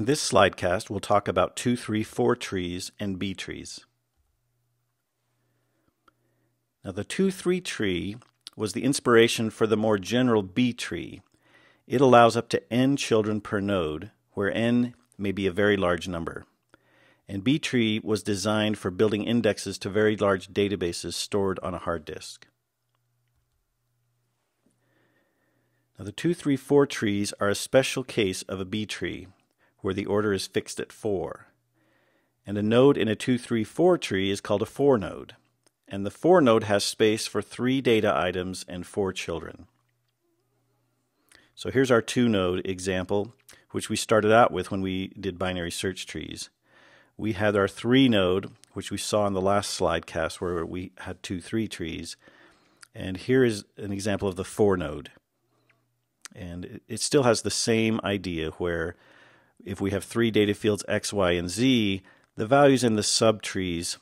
In this slidecast, we'll talk about 2, 3, 4 trees and B trees. Now the 2, 3 tree was the inspiration for the more general B tree. It allows up to n children per node, where n may be a very large number. And B tree was designed for building indexes to very large databases stored on a hard disk. Now the 2, 3, 4 trees are a special case of a B tree, where the order is fixed at 4. And a node in a 2, 3, 4 tree is called a 4 node. And the 4 node has space for 3 data items and 4 children. So here's our 2 node example, which we started out with when we did binary search trees. We had our 3 node, which we saw in the last slidecast where we had 2, 3 trees. And here is an example of the 4 node. And it still has the same idea where if we have 3 data fields x, y, and z, the values in the subtrees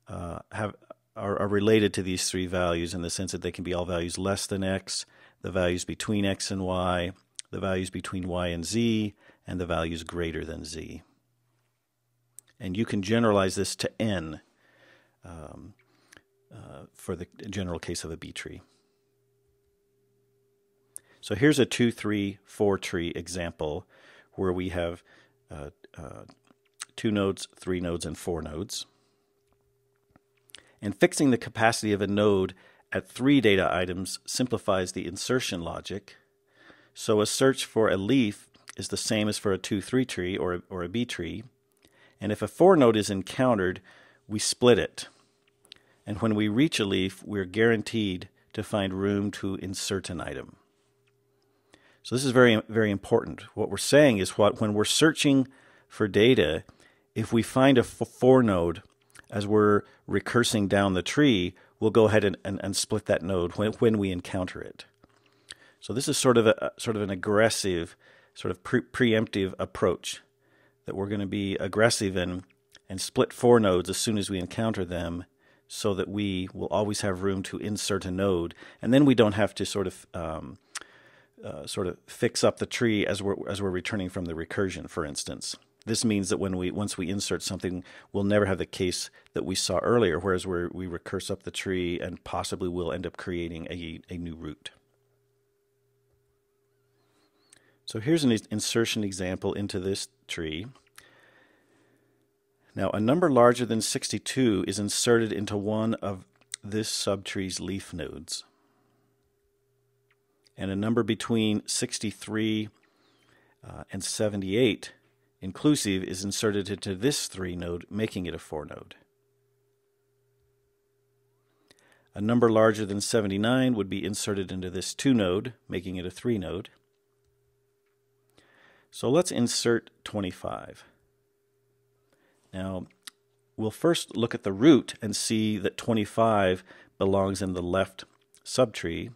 are related to these 3 values in the sense that they can be all values less than x, the values between x and y, the values between y and z, and the values greater than z. And you can generalize this to n for the general case of a B tree. So here's a 2, 3, 4 tree example where we have 2 nodes, 3 nodes, and 4 nodes. And fixing the capacity of a node at 3 data items simplifies the insertion logic. So a search for a leaf is the same as for a 2, 3 tree or a B tree. And if a 4 node is encountered, we split it. And when we reach a leaf, we're guaranteed to find room to insert an item. So this is very, very important. What we're saying is when we're searching for data, if we find a 4 node as we're recursing down the tree, we'll go ahead and split that node when we encounter it. So this is sort of an aggressive, sort of preemptive approach that we're going to be aggressive and split 4 nodes as soon as we encounter them, so that we will always have room to insert a node, and then we don't have to sort of fix up the tree as we're returning from the recursion, for instance. This means that once we insert something, we'll never have the case that we saw earlier, whereas we recurse up the tree and possibly we'll end up creating a new root. So here's an insertion example into this tree. Now, a number larger than 62 is inserted into one of this subtree's leaf nodes. And a number between 63 and 78 inclusive is inserted into this 3 node, making it a 4 node. A number larger than 79 would be inserted into this 2 node, making it a 3 node. So let's insert 25. Now, we'll first look at the root and see that 25 belongs in the left subtree.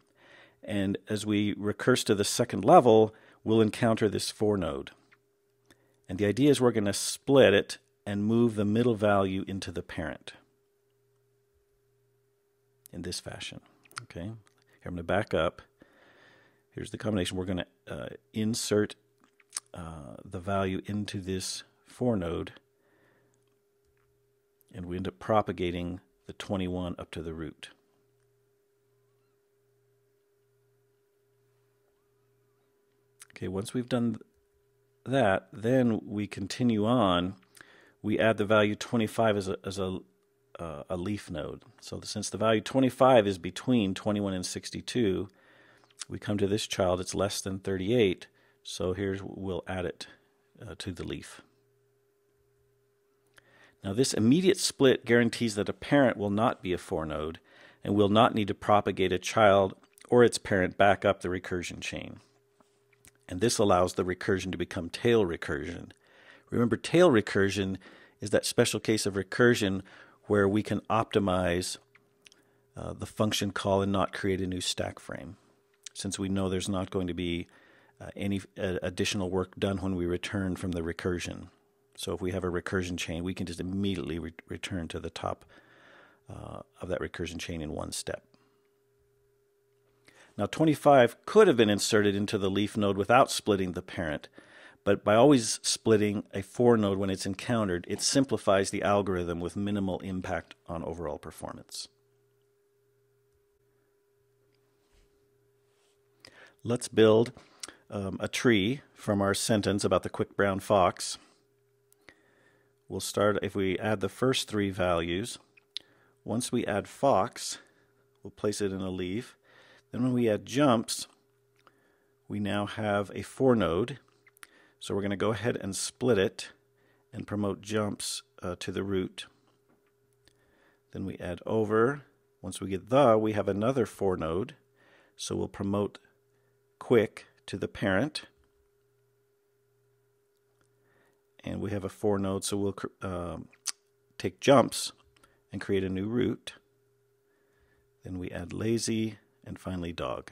And as we recurse to the second level, we'll encounter this 4 node. And the idea is we're going to split it and move the middle value into the parent in this fashion. Okay, here I'm going to back up. Here's the combination. We're going to insert the value into this 4 node, and we end up propagating the 21 up to the root. Okay, once we've done that, then we continue on. We add the value 25 as a leaf node. So since the value 25 is between 21 and 62, we come to this child. It's less than 38. So we'll add it to the leaf. Now this immediate split guarantees that a parent will not be a 4 node and will not need to propagate a child or its parent back up the recursion chain. And this allows the recursion to become tail recursion. Remember, tail recursion is that special case of recursion where we can optimize the function call and not create a new stack frame, since we know there's not going to be any additional work done when we return from the recursion. So if we have a recursion chain, we can just immediately return to the top of that recursion chain in one step. Now 25 could have been inserted into the leaf node without splitting the parent, But by always splitting a for node when it's encountered, it simplifies the algorithm with minimal impact on overall performance. Let's build a tree from our sentence about the quick brown fox. We'll start, if we add the first three values, once we add fox, we'll place it in a leaf. Then when we add jumps, we now have a for node. So we're going to go ahead and split it and promote jumps to the root. Then we add over. Once we get we have another for node. So we'll promote quick to the parent. And we have a for node, so we'll take jumps and create a new root. Then we add lazy, and finally dog.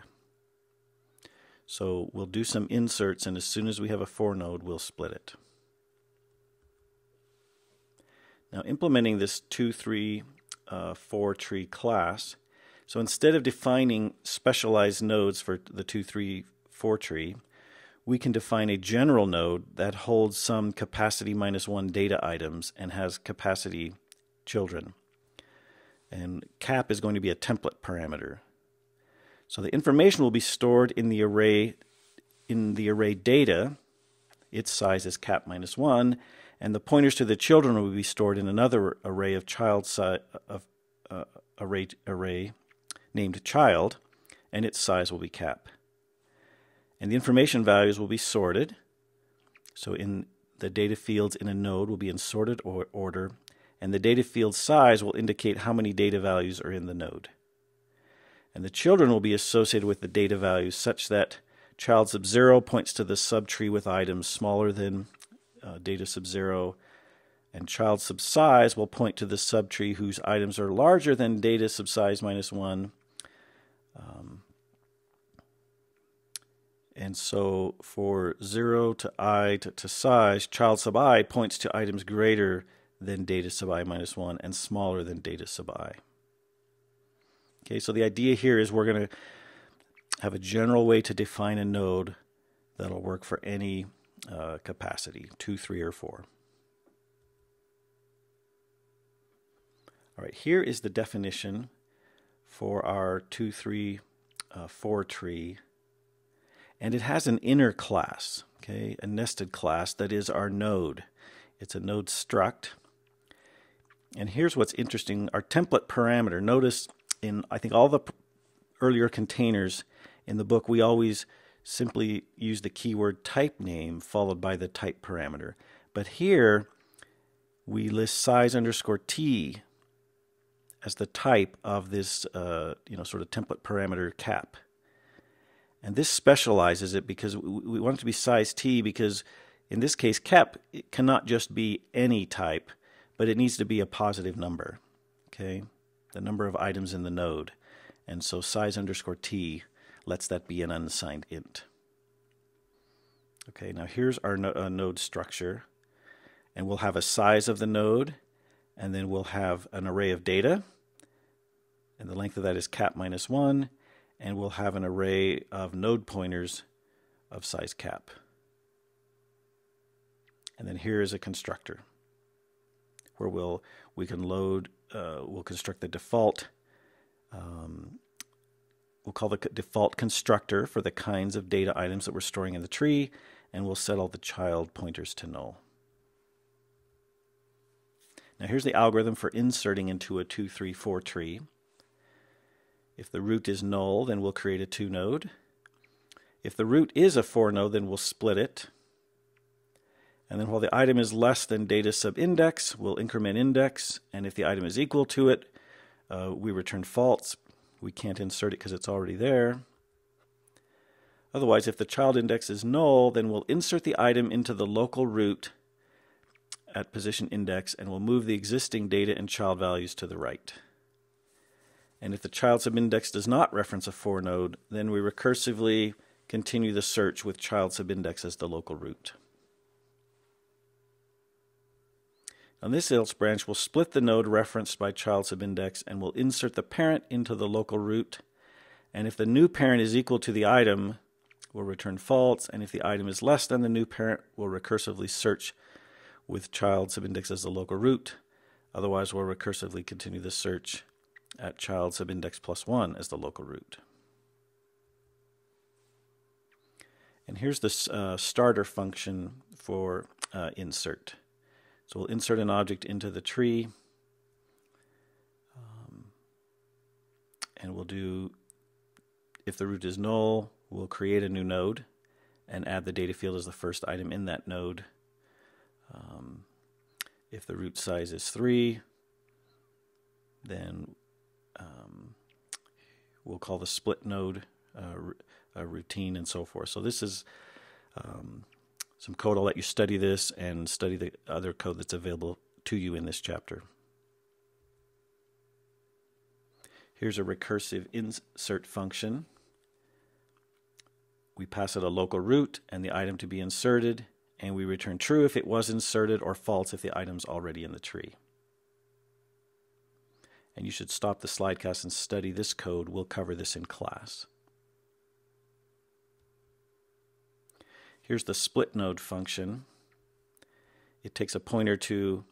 So we'll do some inserts, and as soon as we have a for node, we'll split it. Now implementing this 2, 3, 4 tree class, so instead of defining specialized nodes for the 2, 3, 4 tree, we can define a general node that holds some capacity -1 data items and has capacity children. And cap is going to be a template parameter. So the information will be stored in the array data. Its size is cap -1, and the pointers to the children will be stored in another array of array named child, and its size will be cap. And the information values will be sorted. So in the data fields in a node will be in sorted order, and the data field size will indicate how many data values are in the node. And the children will be associated with the data values such that child sub 0 points to the subtree with items smaller than data sub 0, and child sub size will point to the subtree whose items are larger than data sub size -1. And so for 0 to I to size, child sub I points to items greater than data sub I -1 and smaller than data sub I. Okay, so the idea here is we're going to have a general way to define a node that'll work for any capacity, 2, 3, or 4. All right, here is the definition for our 2, 3, 4 tree. And it has an inner class, okay, a nested class that is our node. It's a node struct. And here's what's interesting. Our template parameter, notice in, I think, all the earlier containers in the book, we always simply use the keyword type name followed by the type parameter. But here, we list size underscore t as the type of this, sort of template parameter cap. And this specializes it because we want it to be size t because in this case cap it cannot just be any type, but it needs to be a positive number, okay? The number of items in the node. And so size underscore t lets that be an unassigned int. Okay, now here's our node structure. And we'll have a size of the node, and then we'll have an array of data, and the length of that is cap -1, and we'll have an array of node pointers of size cap. And then here is a constructor where we'll construct the default, we'll call the default constructor for the kinds of data items that we're storing in the tree, and we'll set all the child pointers to null. Now here's the algorithm for inserting into a 2, 3, 4 tree. If the root is null, then we'll create a 2 node. If the root is a 4 node, then we'll split it. And then while the item is less than data sub index, we'll increment index. And if the item is equal to it, we return false. We can't insert it because it's already there. Otherwise, if the child index is null, then we'll insert the item into the local root at position index, and we'll move the existing data and child values to the right. And if the child subindex does not reference a 4 node, then we recursively continue the search with child subindex as the local root. On this else branch, we'll split the node referenced by child subindex, and we'll insert the parent into the local root. And if the new parent is equal to the item, will return false, and if the item is less than the new parent, we'll recursively search with child subindex as the local root. Otherwise, we'll recursively continue the search at child subindex plus 1 as the local root. And here's the starter function for insert. So we'll insert an object into the tree, and we'll do, if the root is null, we'll create a new node and add the data field as the first item in that node. If the root size is 3, then we'll call the split node a routine and so forth. So this is some code. I'll let you study this and study the other code that's available to you in this chapter. Here's a recursive insert function. We pass it a local root and the item to be inserted, and we return true if it was inserted or false if the item's already in the tree. And you should stop the slidecast and study this code. We'll cover this in class. Here's the split node function. It takes a pointer to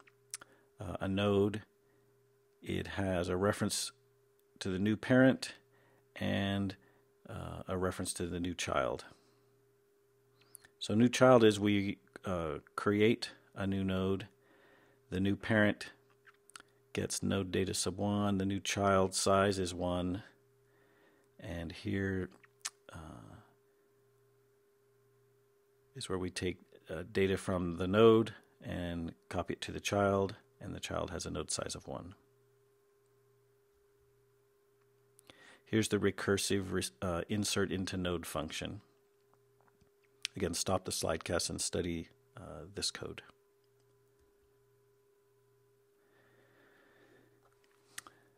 a node. It has a reference to the new parent and a reference to the new child. So new child is we create a new node. The new parent gets node data sub 1. The new child size is 1. And here is where we take data from the node and copy it to the child, and the child has a node size of 1. Here's the recursive insert into node function. Again, stop the slidecast and study this code.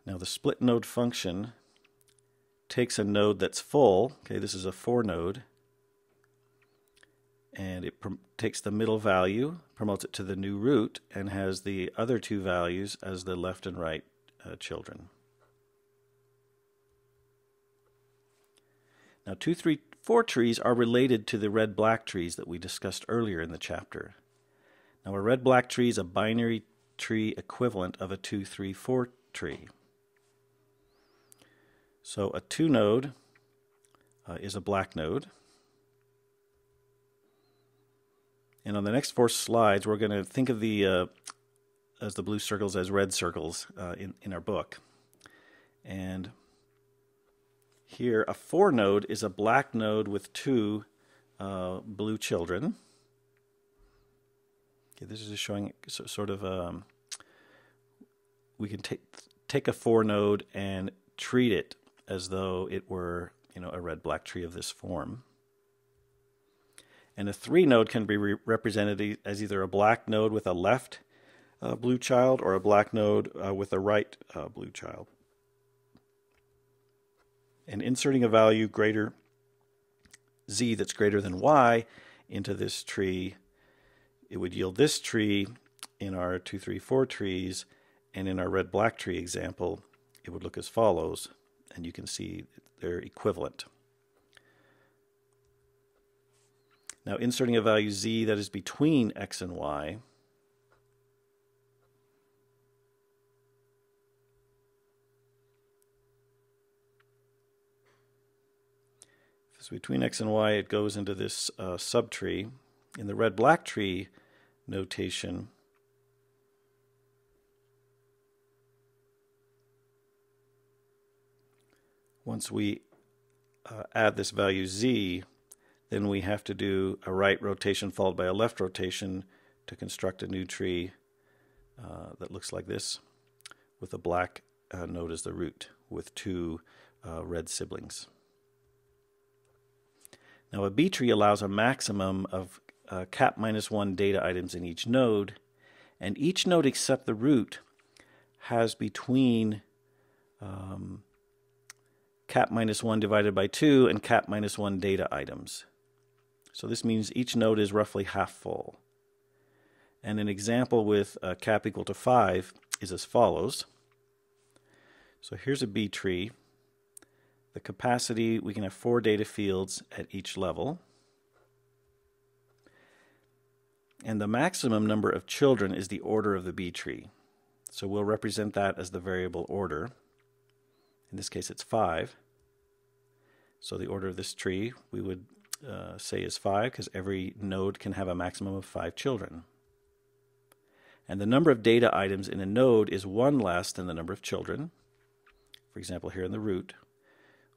Now the split node function takes a node that's full. Okay, this is a 4 node. And it takes the middle value, promotes it to the new root, and has the other 2 values as the left and right children. Now 2, 3, 4 trees are related to the red-black trees that we discussed earlier in the chapter. Now a red-black tree is a binary tree equivalent of a 2, 3, 4 tree. So a 2 node is a black node. And on the next 4 slides, we're going to think of the as the blue circles as red circles in our book. And here, a 4 node is a black node with 2 blue children. Okay, this is just showing sort of we can take a 4 node and treat it as though it were, a red-black tree of this form. And a 3 node can be represented as either a black node with a left blue child or a black node with a right blue child. And inserting a value greater z that's greater than y into this tree, it would yield this tree in our 2, 3, 4 trees, and in our red-black tree example, it would look as follows, and you can see they're equivalent. Now inserting a value z that is between x and y, if it's between x and y, it goes into this subtree. In the red-black tree notation, once we add this value z, then we have to do a right rotation followed by a left rotation to construct a new tree that looks like this, with a black node as the root, with 2 red siblings. Now a B tree allows a maximum of cap -1 data items in each node, and each node except the root has between cap -1 divided by 2 and cap -1 data items. So this means each node is roughly half full. And an example with cap equal to 5 is as follows. So here's a B tree The capacity, we can have 4 data fields at each level. And the maximum number of children is the order of the B tree. So we'll represent that as the variable order. In this case, it's 5. So the order of this tree we would say is 5 because every node can have a maximum of 5 children. And the number of data items in a node is 1 less than the number of children. For example, here in the root,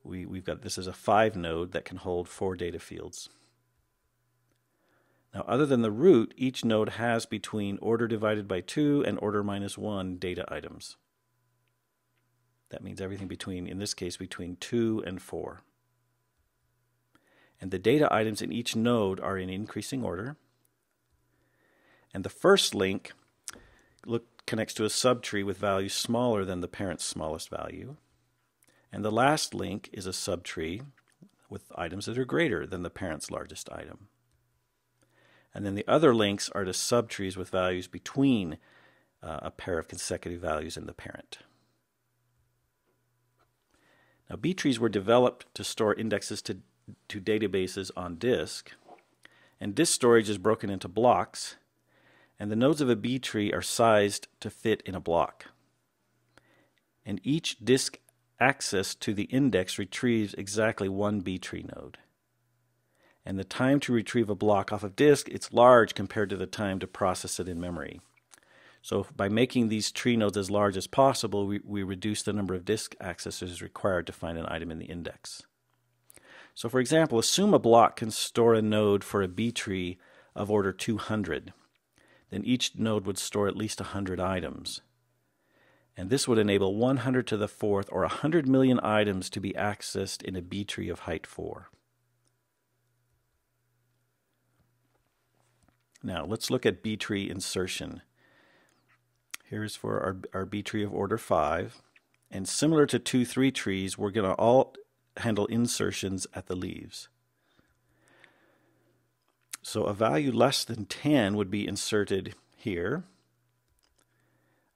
we've got this as a 5 node that can hold 4 data fields. Now, other than the root, each node has between order divided by 2 and order minus 1 data items. That means everything between, in this case, between 2 and 4. And the data items in each node are in increasing order. And the first link connects to a subtree with values smaller than the parent's smallest value. And the last link is a subtree with items that are greater than the parent's largest item. And then the other links are to subtrees with values between a pair of consecutive values in the parent. Now, B trees were developed to store indexes to databases on disk, and disk storage is broken into blocks, and the nodes of a B tree are sized to fit in a block. And each disk access to the index retrieves exactly 1 B tree node. And the time to retrieve a block off of disk, it's large compared to the time to process it in memory. So by making these tree nodes as large as possible, we reduce the number of disk accesses required to find an item in the index. So for example, assume a block can store a node for a B tree of order 200. Then each node would store at least 100 items. And this would enable 100 to the 4th, or 100 million items to be accessed in a B tree of height 4. Now let's look at B tree insertion. Here's for our B tree of order 5. And similar to 2-3 trees, we're going to all handle insertions at the leaves. So a value less than 10 would be inserted here.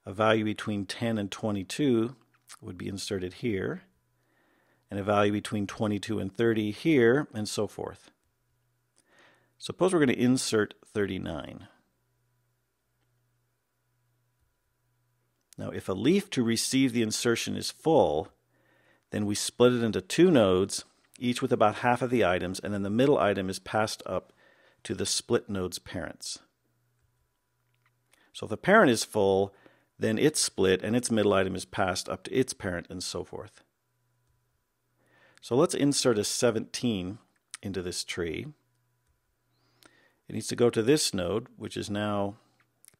A value between 10 and 22 would be inserted here. And a value between 22 and 30 here, and so forth. Suppose we're going to insert 39. Now, if a leaf to receive the insertion is full, then we split it into 2 nodes, each with about half of the items, and then the middle item is passed up to the split node's parents. So if the parent is full, then it's split and its middle item is passed up to its parent, and so forth. So let's insert a 17 into this tree. It needs to go to this node, which is now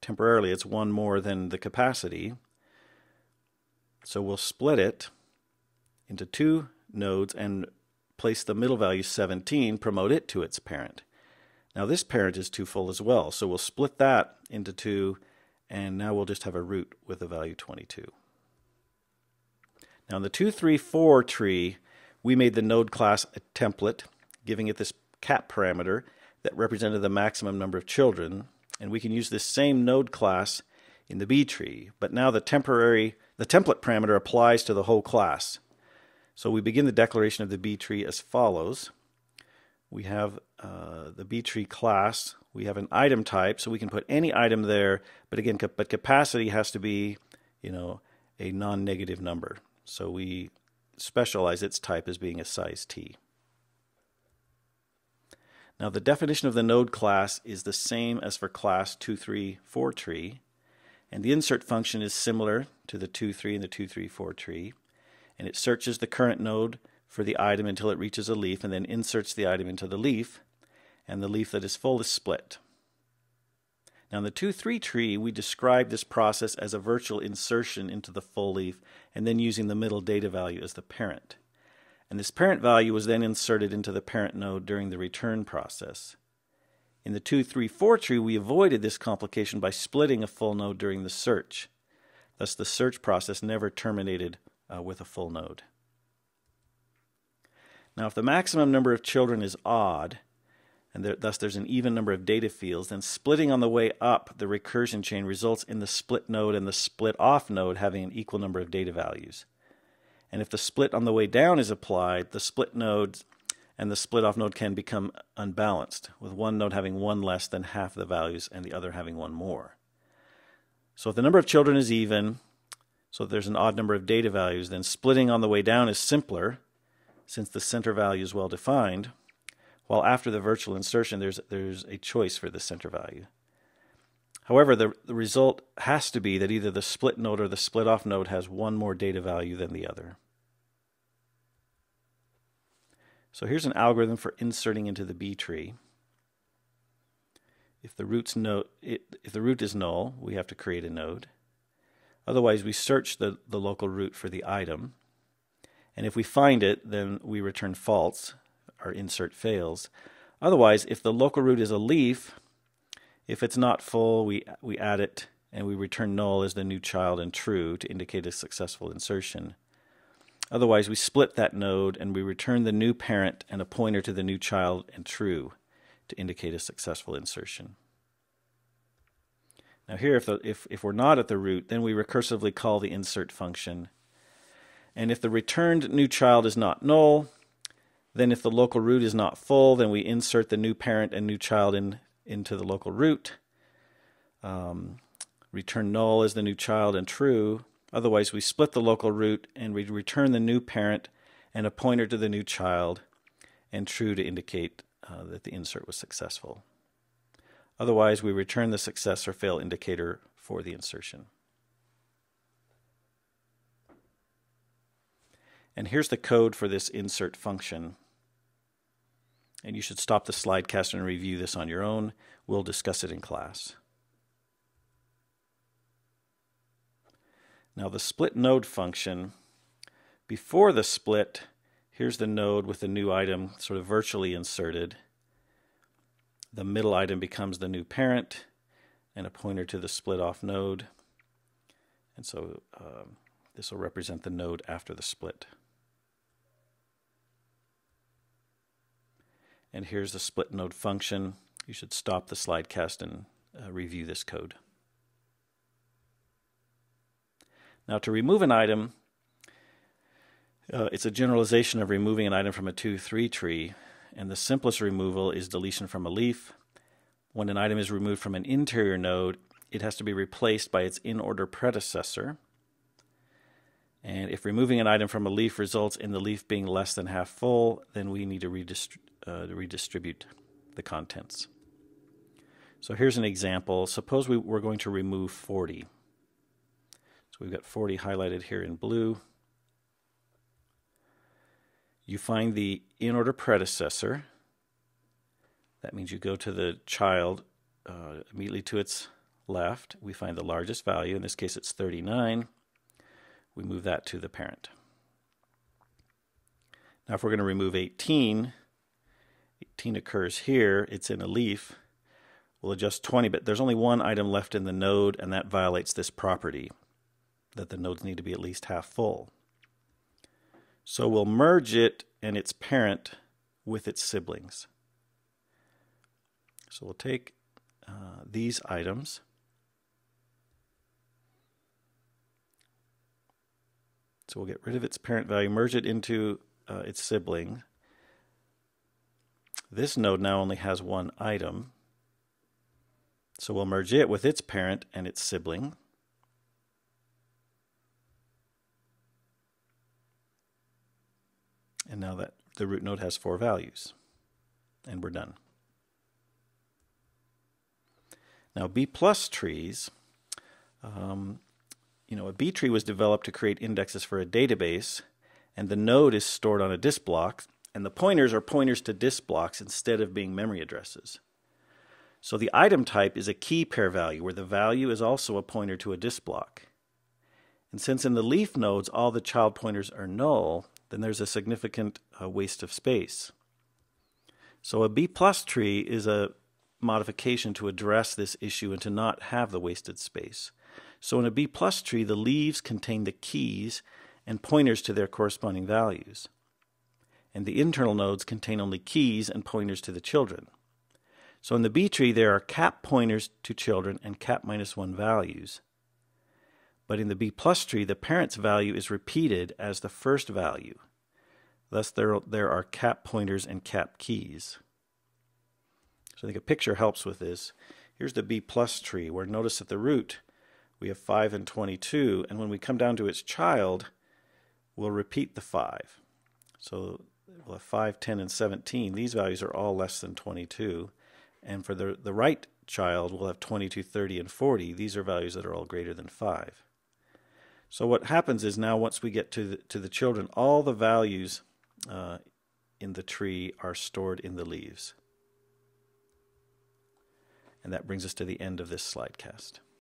temporarily, it's 1 more than the capacity. So we'll split it into 2 nodes and place the middle value 17, promote it to its parent. Now this parent is too full as well, so we'll split that into 2, and now we'll just have a root with the value 22. Now in the 2, 3, 4 tree, we made the node class a template, giving it this cap parameter that represented the maximum number of children, and we can use this same node class in the B tree, but now the template parameter applies to the whole class. So we begin the declaration of the B tree as follows. We have the B tree class. We have an item type, so we can put any item there, but again, capacity has to be, a non-negative number. So we specialize its type as being a size T. Now the definition of the node class is the same as for class 2, 3, 4 tree, and the insert function is similar to the 2, 3 and the 2, 3, 4 tree, and it searches the current node for the item until it reaches a leaf, and then inserts the item into the leaf, and the leaf that is full is split. Now in the 2, 3 tree, we describe this process as a virtual insertion into the full leaf, and then using the middle data value as the parent. And this parent value was then inserted into the parent node during the return process. In the 2, 3, 4 tree, we avoided this complication by splitting a full node during the search. Thus, the search process never terminated with a full node. Now, if the maximum number of children is odd, and thus there's an even number of data fields, then splitting on the way up the recursion chain results in the split node and the split off node having an equal number of data values. And if the split on the way down is applied, the split node and the split off node can become unbalanced, with one node having one less than half the values and the other having one more. So if the number of children is even, so if there's an odd number of data values, then splitting on the way down is simpler, since the center value is well defined, while after the virtual insertion there's a choice for the center value. However, the result has to be that either the split node or the split off node has one more data value than the other. So here's an algorithm for inserting into the B tree. If the root is null, we have to create a node. Otherwise, we search the local root for the item. And if we find it, then we return false. Our insert fails. Otherwise, if the local root is a leaf, if it's not full, we add it and we return null as the new child and true to indicate a successful insertion. Otherwise, we split that node and we return the new parent and a pointer to the new child and true to indicate a successful insertion. Now here, if we're not at the root, then we recursively call the insert function. And if the returned new child is not null, then if the local root is not full, then we insert the new parent and new child into the local root. Return null as the new child and true. Otherwise, we split the local root and we return the new parent and a pointer to the new child and true to indicate that the insert was successful. Otherwise, we return the success or fail indicator for the insertion. And here's the code for this insert function. And you should stop the slidecast and review this on your own. We'll discuss it in class. Now the split node function, before the split, here's the node with the new item sort of virtually inserted. The middle item becomes the new parent and a pointer to the split off node. And so this will represent the node after the split. And here's the split node function. You should stop the slidecast and review this code. Now to remove an item, it's a generalization of removing an item from a 2-3 tree, and the simplest removal is deletion from a leaf. When an item is removed from an interior node, it has to be replaced by its in-order predecessor. And if removing an item from a leaf results in the leaf being less than half full, then we need to redistribute the contents. So here's an example. Suppose we're going to remove 40. So we've got 40 highlighted here in blue. You find the in-order predecessor. That means you go to the child immediately to its left. We find the largest value. In this case, it's 39. We move that to the parent. Now if we're going to remove 18, 18 occurs here. It's in a leaf. We'll adjust 20, but there's only one item left in the node, and that violates this property, that the nodes need to be at least half full. So we'll merge it and its parent with its siblings. So we'll take these items. So we'll get rid of its parent value, merge it into its sibling. This node now only has one item. So we'll merge it with its parent and its sibling. And now that the root node has 4 values. And we're done. Now B plus trees, a B tree was developed to create indexes for a database, and the node is stored on a disk block, and the pointers are pointers to disk blocks instead of being memory addresses. So the item type is a key pair value, where the value is also a pointer to a disk block. And since in the leaf nodes all the child pointers are null, then there's a significant waste of space. So a B plus tree is a modification to address this issue and to not have the wasted space. So in a B plus tree, the leaves contain the keys and pointers to their corresponding values. And the internal nodes contain only keys and pointers to the children. So in the B tree, there are cap pointers to children and cap -1 values. But in the B plus tree, the parent's value is repeated as the first value. Thus, there are cap pointers and cap keys. So I think a picture helps with this. Here's the B plus tree, where notice at the root we have 5 and 22, and when we come down to its child, we'll repeat the 5. So we'll have 5, 10, and 17. These values are all less than 22. And for the right child, we'll have 22, 30, and 40. These are values that are all greater than 5. So what happens is now once we get to the children, all the values in the tree are stored in the leaves. And that brings us to the end of this slidecast.